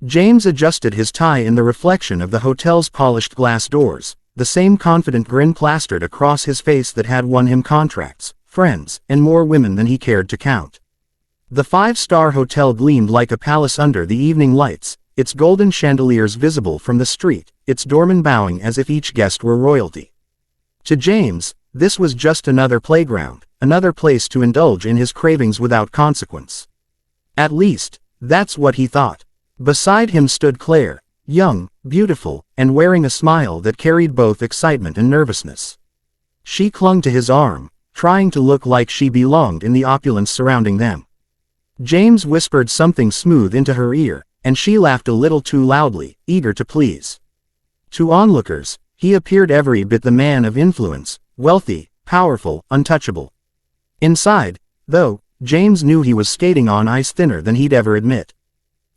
James adjusted his tie in the reflection of the hotel's polished glass doors, the same confident grin plastered across his face that had won him contracts, friends, and more women than he cared to count. The five-star hotel gleamed like a palace under the evening lights, its golden chandeliers visible from the street, its doorman bowing as if each guest were royalty. To James, this was just another playground, another place to indulge in his cravings without consequence. At least, that's what he thought. Beside him stood Claire, young, beautiful, and wearing a smile that carried both excitement and nervousness. She clung to his arm, trying to look like she belonged in the opulence surrounding them. James whispered something smooth into her ear, and she laughed a little too loudly, eager to please. To onlookers, he appeared every bit the man of influence, wealthy, powerful, untouchable. Inside, though, James knew he was skating on ice thinner than he'd ever admit.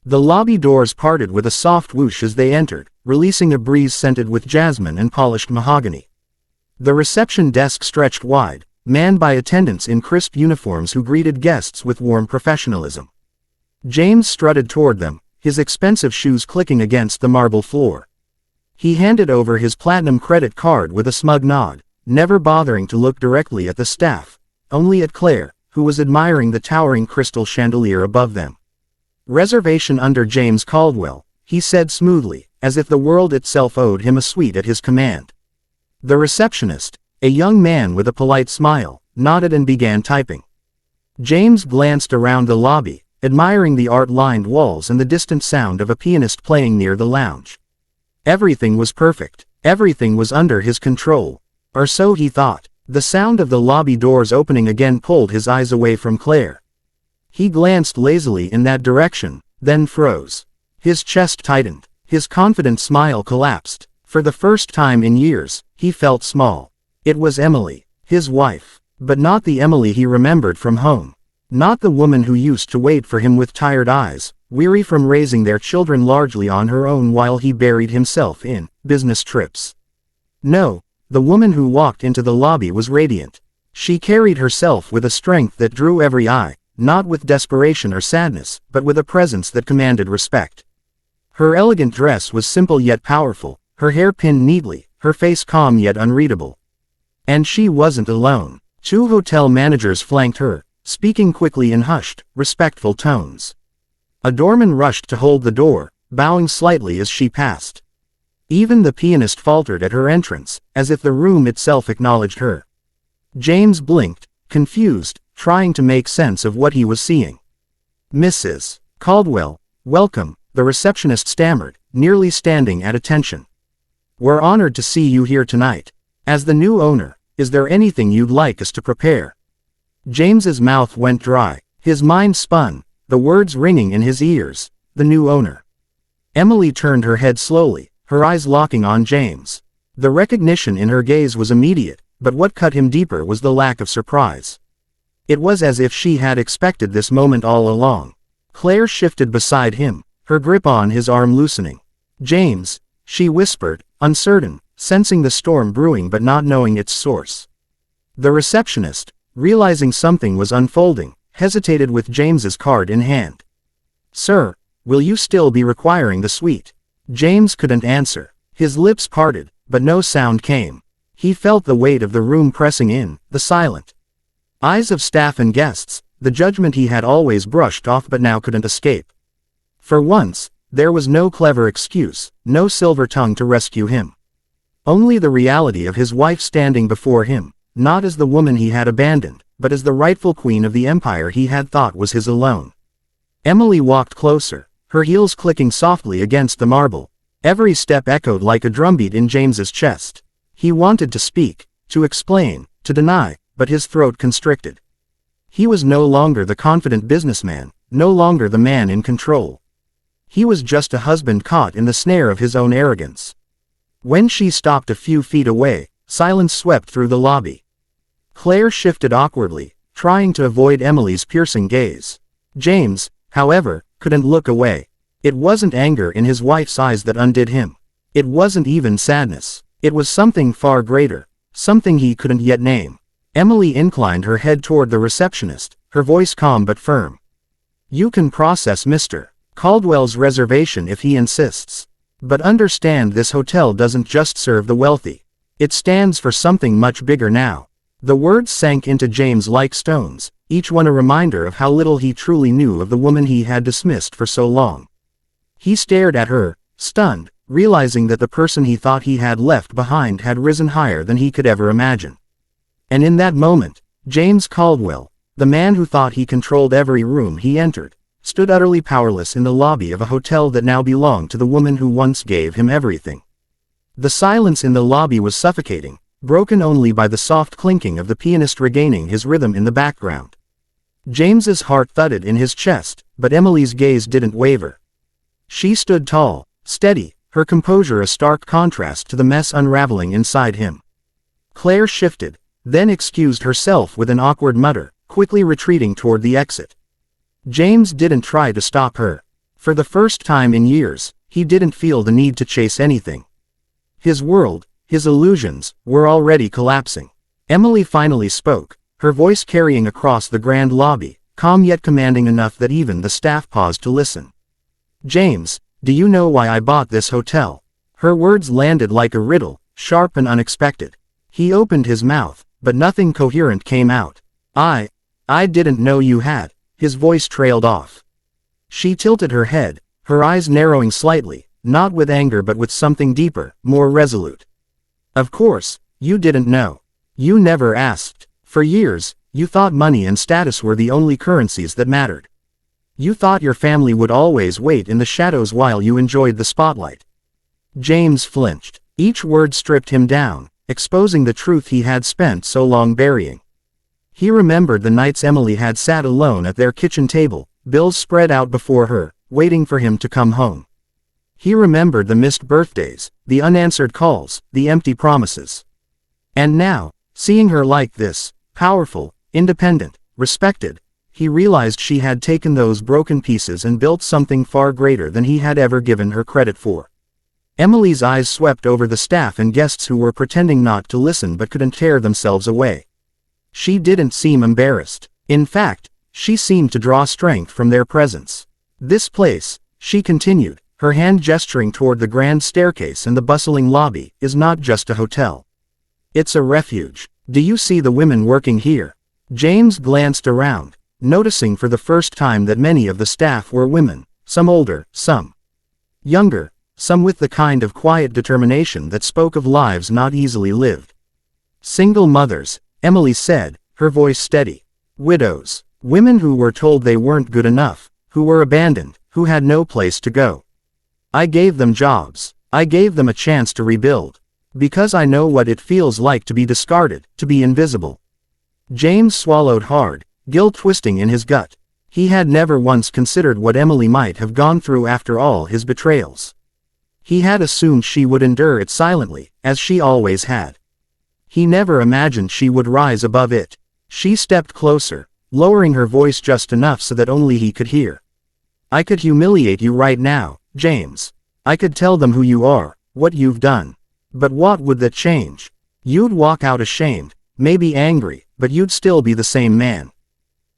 The lobby doors parted with a soft whoosh as they entered, releasing a breeze scented with jasmine and polished mahogany. The reception desk stretched wide, manned by attendants in crisp uniforms who greeted guests with warm professionalism. James strutted toward them, his expensive shoes clicking against the marble floor. He handed over his platinum credit card with a smug nod, never bothering to look directly at the staff, only at Claire, who was admiring the towering crystal chandelier above them. "Reservation under James Caldwell," he said smoothly, as if the world itself owed him a suite at his command. The receptionist, a young man with a polite smile, nodded and began typing. James glanced around the lobby, admiring the art-lined walls and the distant sound of a pianist playing near the lounge. Everything was perfect, everything was under his control. Or so he thought. The sound of the lobby doors opening again pulled his eyes away from Claire. He glanced lazily in that direction, then froze. His chest tightened, his confident smile collapsed. For the first time in years, he felt small. It was Emily, his wife, but not the Emily he remembered from home. Not the woman who used to wait for him with tired eyes, weary from raising their children largely on her own while he buried himself in business trips. No, the woman who walked into the lobby was radiant. She carried herself with a strength that drew every eye, not with desperation or sadness, but with a presence that commanded respect. Her elegant dress was simple yet powerful, her hair pinned neatly, her face calm yet unreadable. And she wasn't alone. 2 hotel managers flanked her, speaking quickly in hushed, respectful tones. A doorman rushed to hold the door, bowing slightly as she passed. Even the pianist faltered at her entrance, as if the room itself acknowledged her. James blinked, confused, trying to make sense of what he was seeing. "Mrs. Caldwell, welcome," the receptionist stammered, nearly standing at attention. "We're honored to see you here tonight. As the new owner, is there anything you'd like us to prepare?" James's mouth went dry, his mind spun, the words ringing in his ears, "the new owner." Emily turned her head slowly, her eyes locking on James. The recognition in her gaze was immediate, but what cut him deeper was the lack of surprise. It was as if she had expected this moment all along. Claire shifted beside him, her grip on his arm loosening. "James," she whispered, uncertain, sensing the storm brewing but not knowing its source. The receptionist, realizing something was unfolding, hesitated with James's card in hand. "Sir, will you still be requiring the suite?" James couldn't answer. His lips parted, but no sound came. He felt the weight of the room pressing in, the silent eyes of staff and guests, the judgment he had always brushed off but now couldn't escape. For once, there was no clever excuse, no silver tongue to rescue him. Only the reality of his wife standing before him, not as the woman he had abandoned, but as the rightful queen of the empire he had thought was his alone. Emily walked closer, her heels clicking softly against the marble. Every step echoed like a drumbeat in James's chest. He wanted to speak, to explain, to deny, but his throat constricted. He was no longer the confident businessman, no longer the man in control. He was just a husband caught in the snare of his own arrogance. When she stopped a few feet away, silence swept through the lobby. Claire shifted awkwardly, trying to avoid Emily's piercing gaze. James, however, couldn't look away. It wasn't anger in his wife's eyes that undid him. It wasn't even sadness. It was something far greater, something he couldn't yet name. Emily inclined her head toward the receptionist, her voice calm but firm. "You can process Mr. Caldwell's reservation if he insists. But understand, this hotel doesn't just serve the wealthy. It stands for something much bigger now. The words sank into James like stones, each one a reminder of how little he truly knew of the woman he had dismissed for so long. He stared at her, stunned, realizing that the person he thought he had left behind had risen higher than he could ever imagine. And in that moment, James Caldwell, the man who thought he controlled every room he entered, stood utterly powerless in the lobby of a hotel that now belonged to the woman who once gave him everything. The silence in the lobby was suffocating, broken only by the soft clinking of the pianist regaining his rhythm in the background. James's heart thudded in his chest, but Emily's gaze didn't waver. She stood tall, steady, her composure a stark contrast to the mess unraveling inside him. Claire shifted, then excused herself with an awkward mutter, quickly retreating toward the exit. James didn't try to stop her. For the first time in years, he didn't feel the need to chase anything. His world, his illusions, were already collapsing. Emily finally spoke, her voice carrying across the grand lobby, calm yet commanding enough that even the staff paused to listen. "James, do you know why I bought this hotel?" Her words landed like a riddle, sharp and unexpected. He opened his mouth, but nothing coherent came out. I didn't know you had." His voice trailed off. She tilted her head, her eyes narrowing slightly, not with anger but with something deeper, more resolute. "Of course, you didn't know. You never asked. For years, you thought money and status were the only currencies that mattered. You thought your family would always wait in the shadows while you enjoyed the spotlight." James flinched. Each word stripped him down, exposing the truth he had spent so long burying. He remembered the nights Emily had sat alone at their kitchen table, bills spread out before her, waiting for him to come home. He remembered the missed birthdays, the unanswered calls, the empty promises. And now, seeing her like this, powerful, independent, respected, he realized she had taken those broken pieces and built something far greater than he had ever given her credit for. Emily's eyes swept over the staff and guests who were pretending not to listen but couldn't tear themselves away. She didn't seem embarrassed. In fact, she seemed to draw strength from their presence. "This place," she continued, her hand gesturing toward the grand staircase and the bustling lobby, "is not just a hotel. It's a refuge. Do you see the women working here?" James glanced around, noticing for the first time that many of the staff were women, some older, some younger, some with the kind of quiet determination that spoke of lives not easily lived. "Single mothers," Emily said, her voice steady. "Widows. Women who were told they weren't good enough, who were abandoned, who had no place to go. I gave them jobs. I gave them a chance to rebuild. Because I know what it feels like to be discarded, to be invisible." James swallowed hard, guilt twisting in his gut. He had never once considered what Emily might have gone through after all his betrayals. He had assumed she would endure it silently, as she always had. He never imagined she would rise above it. She stepped closer, lowering her voice just enough so that only he could hear. "I could humiliate you right now, James. I could tell them who you are, what you've done. But what would that change? You'd walk out ashamed, maybe angry, but you'd still be the same man."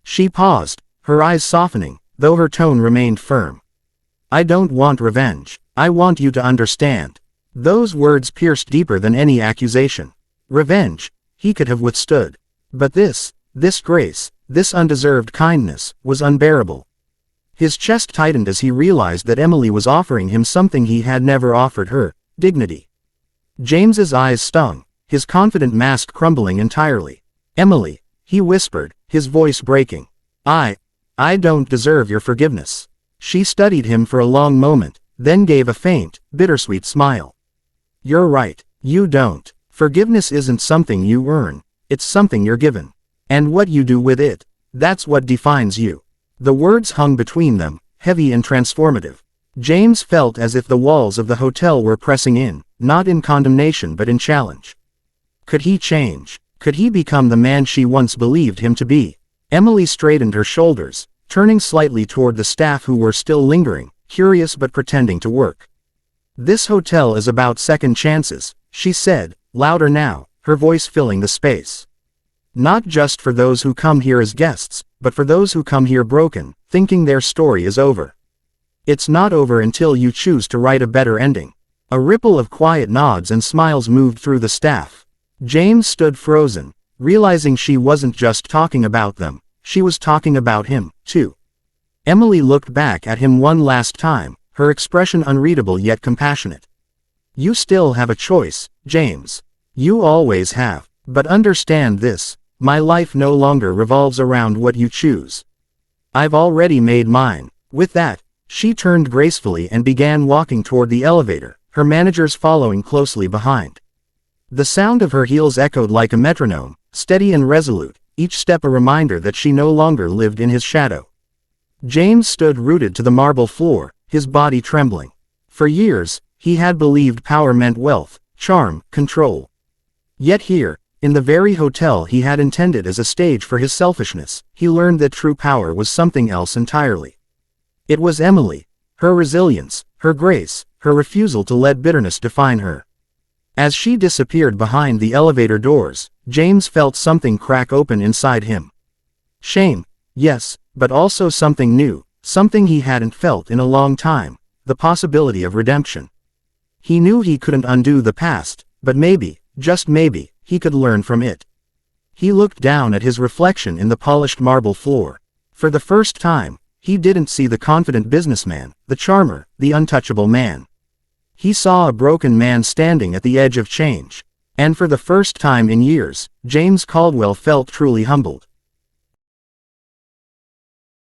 She paused, her eyes softening, though her tone remained firm. "I don't want revenge. I want you to understand." Those words pierced deeper than any accusation. Revenge, he could have withstood. But this grace, this undeserved kindness, was unbearable. His chest tightened as he realized that Emily was offering him something he had never offered her, dignity. James's eyes stung, his confident mask crumbling entirely. "Emily," he whispered, his voice breaking. I don't deserve your forgiveness." She studied him for a long moment, then gave a faint, bittersweet smile. "You're right, you don't. Forgiveness isn't something you earn, it's something you're given. And what you do with it, that's what defines you." The words hung between them, heavy and transformative. James felt as if the walls of the hotel were pressing in, not in condemnation but in challenge. Could he change? Could he become the man she once believed him to be? Emily straightened her shoulders, turning slightly toward the staff who were still lingering, curious but pretending to work. "This hotel is about second chances," she said, louder now, her voice filling the space. "Not just for those who come here as guests, but for those who come here broken, thinking their story is over. It's not over until you choose to write a better ending. A ripple of quiet nods and smiles moved through the staff. James stood frozen, realizing she wasn't just talking about them, she was talking about him, too. Emily looked back at him one last time, her expression unreadable yet compassionate. You still have a choice, James. You always have. But understand this, my life no longer revolves around what you choose. I've already made mine. With that, she turned gracefully and began walking toward the elevator, her managers following closely behind. The sound of her heels echoed like a metronome, steady and resolute, each step a reminder that she no longer lived in his shadow. James stood rooted to the marble floor, his body trembling. For years, he had believed power meant wealth, charm, control. Yet here, in the very hotel he had intended as a stage for his selfishness, he learned that true power was something else entirely. It was Emily, her resilience, her grace, her refusal to let bitterness define her. As she disappeared behind the elevator doors, James felt something crack open inside him. Shame, yes, but also something new, something he hadn't felt in a long time, the possibility of redemption. He knew he couldn't undo the past, but maybe, just maybe, he could learn from it. He looked down at his reflection in the polished marble floor. For the first time, he didn't see the confident businessman, the charmer, the untouchable man. He saw a broken man standing at the edge of change. And for the first time in years, James Caldwell felt truly humbled.